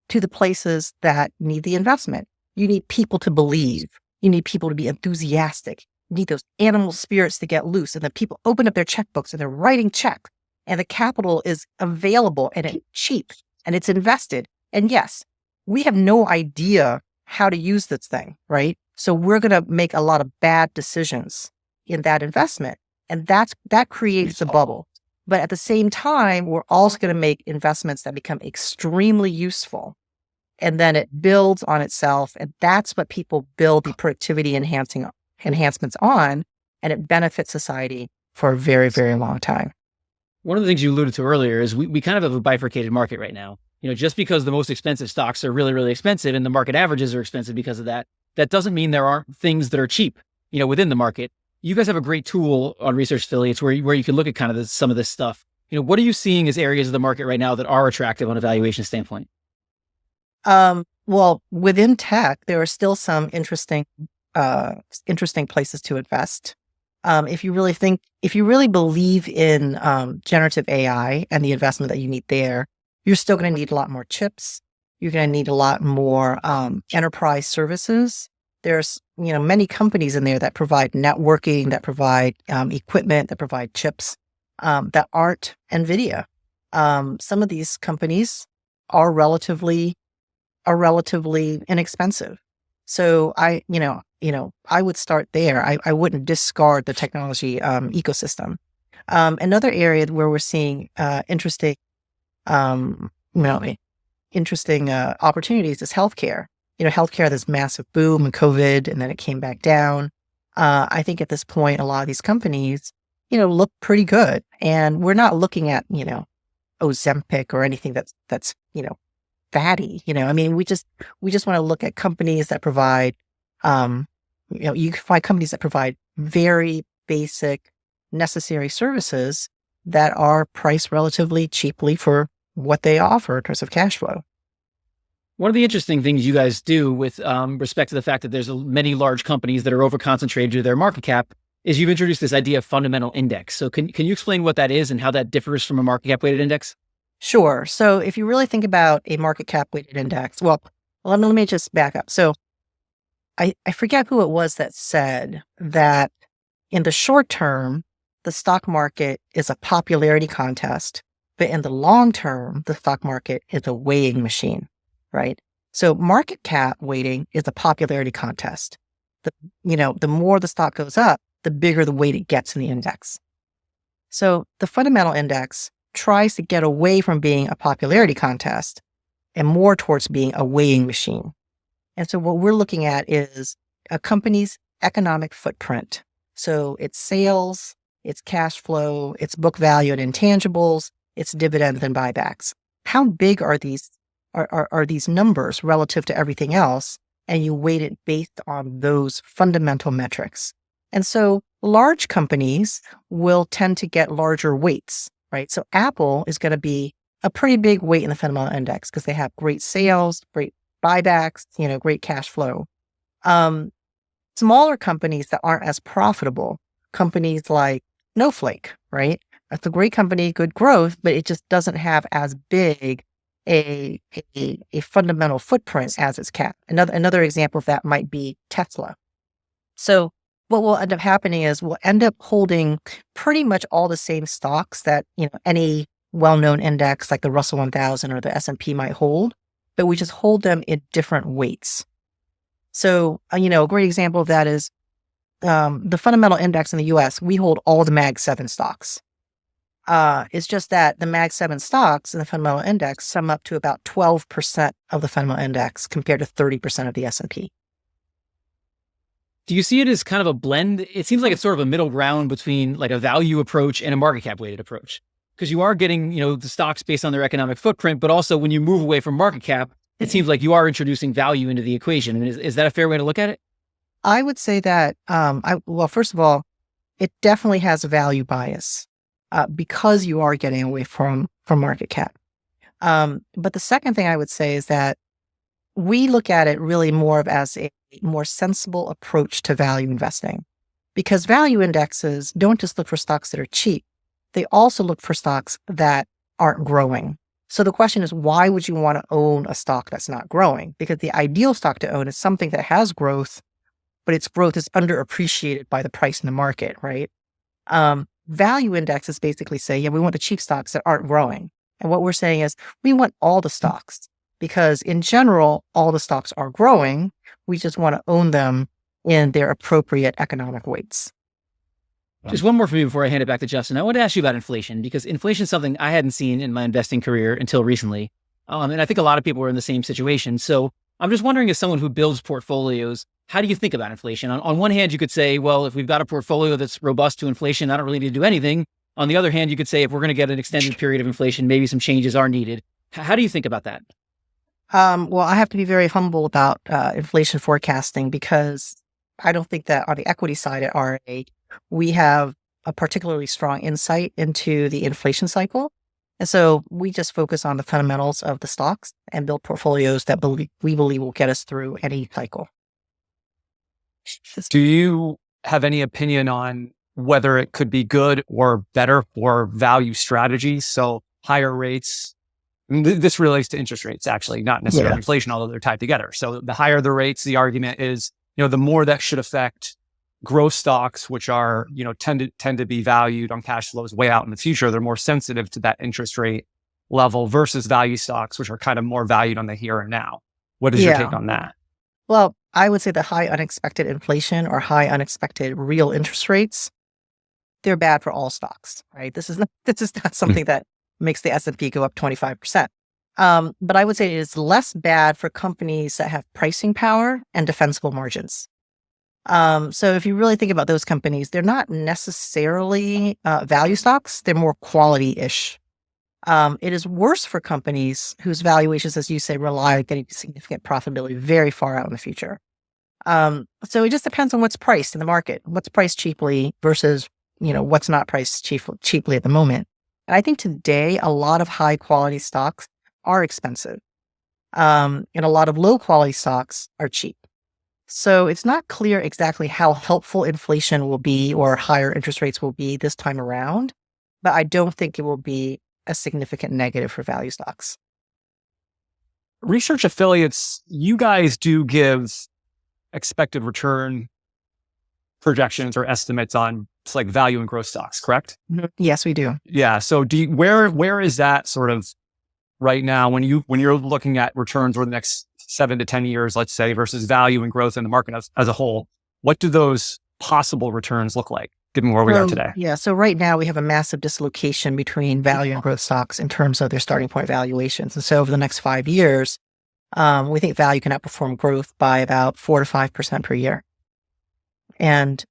to the places that need the investment? You need people to believe. You need people to be enthusiastic. You need those animal spirits to get loose. And then people open up their checkbooks and they're writing checks. And the capital is available and it's cheap and it's invested. And yes, we have no idea how to use this thing, right? So we're going to make a lot of bad decisions in that investment. And that creates the bubble. But at the same time, we're also going to make investments that become extremely useful. And then it builds on itself. And that's what people build the productivity enhancements on. And it benefits society for a very, very long time. One of the things you alluded to earlier is we kind of have a bifurcated market right now. Just because the most expensive stocks are really, really expensive and the market averages are expensive because of that, that doesn't mean there aren't things that are cheap, within the market. You guys have a great tool on Research Affiliates where you can look at kind of some of this stuff. What are you seeing as areas of the market right now that are attractive on a valuation standpoint? Well, within tech, there are still some interesting places to invest. If you really believe in generative AI and the investment that you need there, you're still going to need a lot more chips. You're going to need a lot more enterprise services. There's many companies in there that provide networking, that provide equipment, that provide chips that aren't NVIDIA. Some of these companies are relatively inexpensive. So I would start there. I wouldn't discard the technology ecosystem. Another area where we're seeing interesting opportunities is healthcare. Healthcare had this massive boom in COVID, and then it came back down. I think at this point, a lot of these companies, look pretty good, and we're not looking at Ozempic or anything that's fatty. I mean, we just want to look at companies that provide. You can find companies that provide very basic, necessary services that are priced relatively cheaply for what they offer in terms of cash flow. One of the interesting things you guys do with respect to the fact that there's many large companies that are overconcentrated to their market cap is you've introduced this idea of fundamental index. So can you explain what that is and how that differs from a market cap weighted index? Sure. So if you really think about a market cap weighted index, well, let me just back up. So I forget who it was that said that in the short term, the stock market is a popularity contest, but in the long term, the stock market is a weighing machine, right? So market cap weighting is a popularity contest. The more the stock goes up, the bigger the weight it gets in the index. So the fundamental index tries to get away from being a popularity contest and more towards being a weighing machine. And so what we're looking at is a company's economic footprint. So its sales, its cash flow, its book value and intangibles, its dividends and buybacks. How big are these numbers relative to everything else? And you weight it based on those fundamental metrics. And so large companies will tend to get larger weights, right? So Apple is going to be a pretty big weight in the fundamental index because they have great sales, great buybacks, great cash flow. Smaller companies that aren't as profitable, companies like Snowflake, right? That's a great company, good growth, but it just doesn't have as big a fundamental footprint as its cap. Another example of that might be Tesla. So what will end up happening is we'll end up holding pretty much all the same stocks that any well-known index like the Russell 1000 or the S&P might hold, but we just hold them in different weights. So a great example of that is the fundamental index in the U.S. We hold all the Mag 7 stocks. It's just that the Mag 7 stocks in the fundamental index sum up to about 12% of the fundamental index compared to 30% of the S&P. Do you see it as kind of a blend? It seems like it's sort of a middle ground between like a value approach and a market cap weighted approach. Because you are getting, the stocks based on their economic footprint, but also when you move away from market cap, it seems like you are introducing value into the equation. I mean, is that a fair way to look at it? I would say that, well, first of all, it definitely has a value bias because you are getting away from market cap. But the second thing I would say is that we look at it really more of as a more sensible approach to value investing, because value indexes don't just look for stocks that are cheap. They also look for stocks that aren't growing. So the question is, why would you want to own a stock that's not growing? Because the ideal stock to own is something that has growth, but its growth is underappreciated by the price in the market, right? Value indexes basically say, yeah, we want the cheap stocks that aren't growing. And what we're saying is we want all the stocks, because in general, all the stocks are growing. We just want to own them in their appropriate economic weights. Just one more for me before I hand it back to Justin. I want to ask you about inflation, because inflation is something I hadn't seen in my investing career until recently. And I think a lot of people are in the same situation. So I'm just wondering, as someone who builds portfolios, how do you think about inflation? On one hand, you could say, well, if we've got a portfolio that's robust to inflation, I don't really need to do anything. On the other hand, you could say, if we're going to get an extended period of inflation, maybe some changes are needed. How do you think about that? Well, I have to be very humble about inflation forecasting, because I don't think that on the equity side at RA, we have a particularly strong insight into the inflation cycle. And so we just focus on the fundamentals of the stocks and build portfolios that we believe will get us through any cycle. Do you have any opinion on whether it could be good or better for value strategies? So higher rates, this relates to interest rates, actually, not necessarily inflation, although they're tied together. So the higher the rates, the argument is, the more that should affect growth stocks, which are, tend to be valued on cash flows way out in the future. They're more sensitive to that interest rate level versus value stocks, which are kind of more valued on the here and now. What is your take on that? Well, I would say the high unexpected inflation or high unexpected real interest rates, they're bad for all stocks, right? This is not something that makes the S&P go up 25%. But I would say it is less bad for companies that have pricing power and defensible margins. So if you really think about those companies, they're not necessarily value stocks. They're more quality-ish. It is worse for companies whose valuations, as you say, rely on getting significant profitability very far out in the future. So it just depends on what's priced in the market, what's priced cheaply versus, what's not priced cheaply at the moment. And I think today, a lot of high-quality stocks are expensive, and a lot of low-quality stocks are cheap. So it's not clear exactly how helpful inflation will be or higher interest rates will be this time around, but I don't think it will be a significant negative for value stocks. Research affiliates, you guys do give expected return projections or estimates on like value and growth stocks, correct? Yes, we do. Yeah. So where is that sort of right now when you're looking at returns over the next 7 to 10 years, let's say, versus value and growth in the market as a whole? What do those possible returns look like, given where we are today? Yeah. So right now we have a massive dislocation between value and growth stocks in terms of their starting point valuations. And so over the next 5 years, we think value can outperform growth by about 4 to 5% per year. And,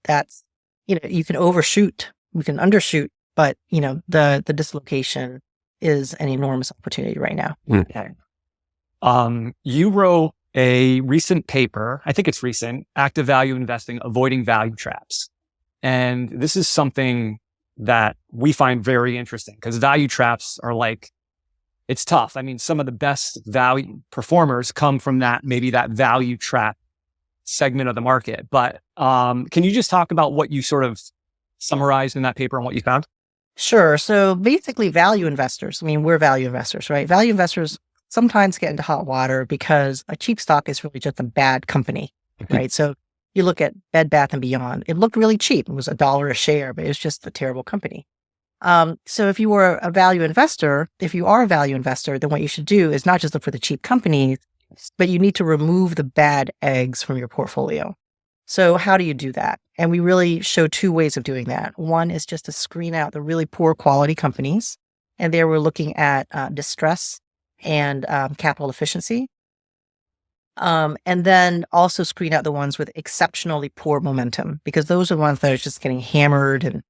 that's, you can overshoot, you can undershoot, but, the dislocation is an enormous opportunity right now. Okay. You wrote a recent paper, I think it's recent, Active Value Investing, Avoiding Value Traps. And this is something that we find very interesting because value traps are it's tough. I mean, some of the best value performers come from maybe that value trap segment of the market. But can you just talk about what you sort of summarized in that paper and what you found? Sure. So basically value investors, we're value investors, right? Value investors sometimes get into hot water because a cheap stock is really just a bad company, right? So you look at Bed Bath & Beyond, it looked really cheap. It was $1 a share, but it was just a terrible company. So if you are a value investor, then what you should do is not just look for the cheap companies, but you need to remove the bad eggs from your portfolio. So how do you do that? And we really show two ways of doing that. One is just to screen out the really poor quality companies. And there we're looking at distress and capital efficiency. And then also screen out the ones with exceptionally poor momentum, because those are the ones that are just getting hammered and,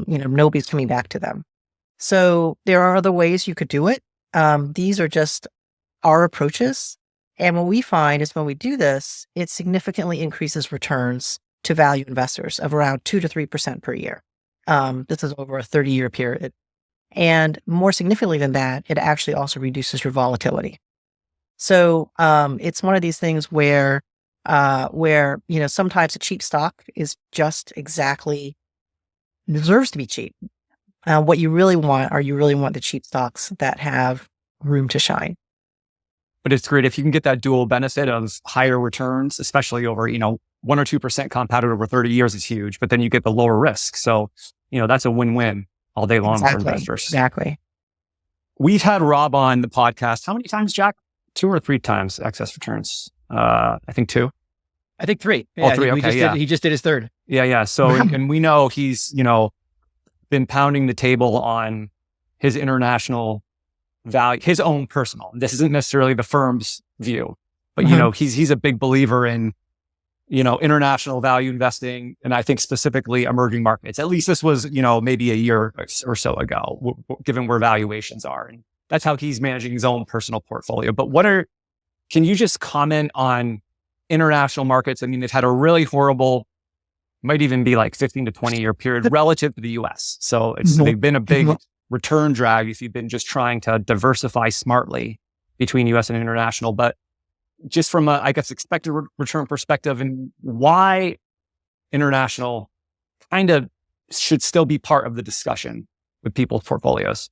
nobody's coming back to them. So there are other ways you could do it. These are just our approaches. And what we find is when we do this, it significantly increases returns to value investors of around 2 to 3% per year. This is over a 30-year period. And more significantly than that, it actually also reduces your volatility. So it's one of these things where sometimes a cheap stock is just exactly deserves to be cheap. What you really want the cheap stocks that have room to shine. But it's great if you can get that dual benefit of higher returns, especially over 1 or 2% compounded over 30 years is huge. But then you get the lower risk. So that's a win-win all day long for investors. Exactly. We've had Rob on the podcast. How many times, Jack? 2 or 3 times excess returns. I think 2. I think 3. Oh, 3. Okay, He just did his 3rd. Yeah. So, and we know he's, been pounding the table on his international value, his own personal. This isn't necessarily the firm's view, but he's a big believer in, international value investing, and I think specifically emerging markets. At least this was, maybe a year or so ago, given where valuations are, and that's how he's managing his own personal portfolio. But can you just comment on international markets? I mean, they've had a really horrible, might even be like 15 to 20 year period relative to the US. So they've been a big return drag if you've been just trying to diversify smartly between US and international. But just from a, expected return perspective, and why international kind of should still be part of the discussion with people's portfolios.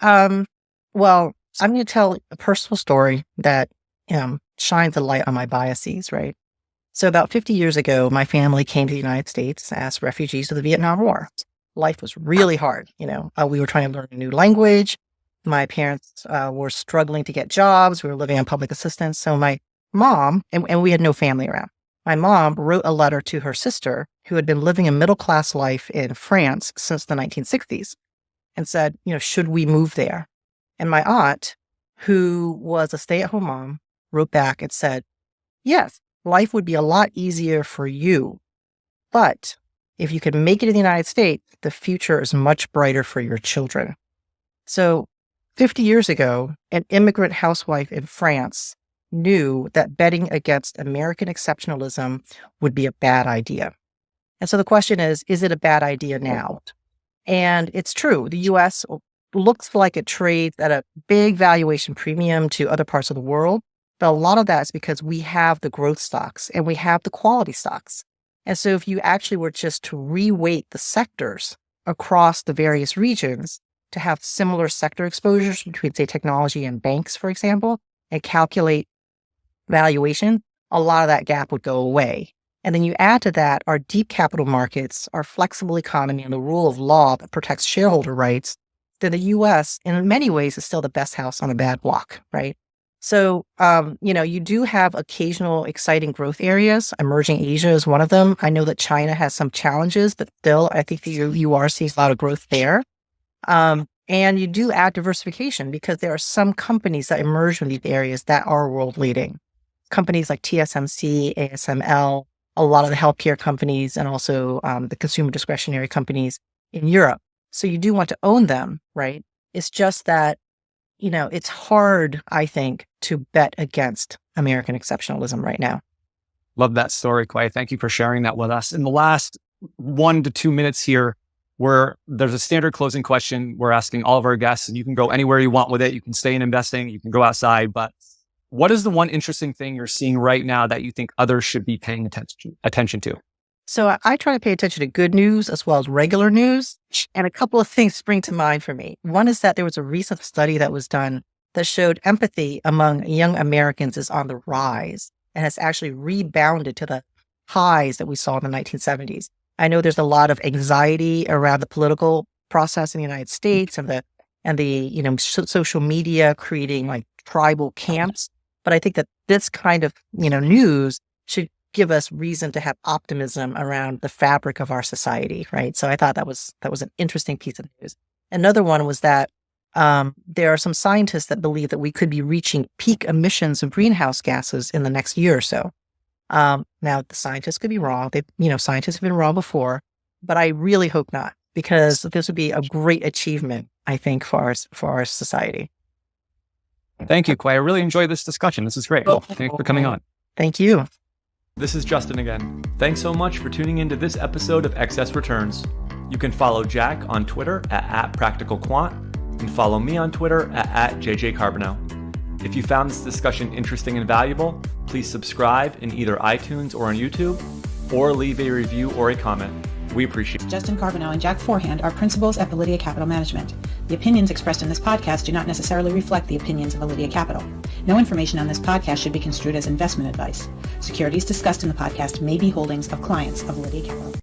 Well, I'm going to tell a personal story that shines a light on my biases, right? So about 50 years ago, my family came to the United States as refugees of the Vietnam War. Life was really hard. We were trying to learn a new language. My parents were struggling to get jobs. We were living on public assistance. So my mom, and we had no family around, my mom wrote a letter to her sister who had been living a middle-class life in France since the 1960s and said, should we move there? And my aunt, who was a stay-at-home mom, wrote back and said, yes, life would be a lot easier for you. But if you can make it in the United States, the future is much brighter for your children. So 50 years ago, an immigrant housewife in France knew that betting against American exceptionalism would be a bad idea. And so the question is it a bad idea now? And it's true. The U.S. looks like it trades at a big valuation premium to other parts of the world. But a lot of that is because we have the growth stocks and we have the quality stocks. And so if you actually were just to reweight the sectors across the various regions to have similar sector exposures between, say, technology and banks, for example, and calculate valuation, a lot of that gap would go away. And then you add to that our deep capital markets, our flexible economy, and the rule of law that protects shareholder rights, then the U.S., in many ways, is still the best house on a bad block, right? So, you do have occasional exciting growth areas. Emerging Asia is one of them. I know that China has some challenges, but still, I think you are seeing a lot of growth there. And you do add diversification because there are some companies that emerge from these areas that are world leading. Companies like TSMC, ASML, a lot of the healthcare companies, and also the consumer discretionary companies in Europe. So you do want to own them, right? It's just that, it's hard, I think, to bet against American exceptionalism right now. Love that story, Clay. Thank you for sharing that with us. In the last 1 to 2 minutes here, where there's a standard closing question we're asking all of our guests, and you can go anywhere you want with it. You can stay in investing, you can go outside, but what is the one interesting thing you're seeing right now that you think others should be paying attention to? So I try to pay attention to good news as well as regular news. And a couple of things spring to mind for me. One is that there was a recent study that was done that showed empathy among young Americans is on the rise and has actually rebounded to the highs that we saw in the 1970s. I know there's a lot of anxiety around the political process in the United States and the social media creating like tribal camps. But I think that this kind of, news should give us reason to have optimism around the fabric of our society, right? So I thought that was an interesting piece of news. Another one was that there are some scientists that believe that we could be reaching peak emissions of greenhouse gases in the next year or so. Now, the scientists could be wrong. Scientists have been wrong before, but I really hope not, because this would be a great achievement, I think, for our society. Thank you, Clay. I really enjoyed this discussion. This is great. Well, thanks for coming on. Thank you. This is Justin again. Thanks so much for tuning into this episode of Excess Returns. You can follow Jack on Twitter at @PracticalQuant and follow me on Twitter at JJCarbonell. If you found this discussion interesting and valuable, please subscribe in either iTunes or on YouTube, or leave a review or a comment. We appreciate it. Justin Carbonell and Jack Forehand are principals at Validia Capital Management. The opinions expressed in this podcast do not necessarily reflect the opinions of Validia Capital. No information on this podcast should be construed as investment advice. Securities discussed in the podcast may be holdings of clients of Validia Capital.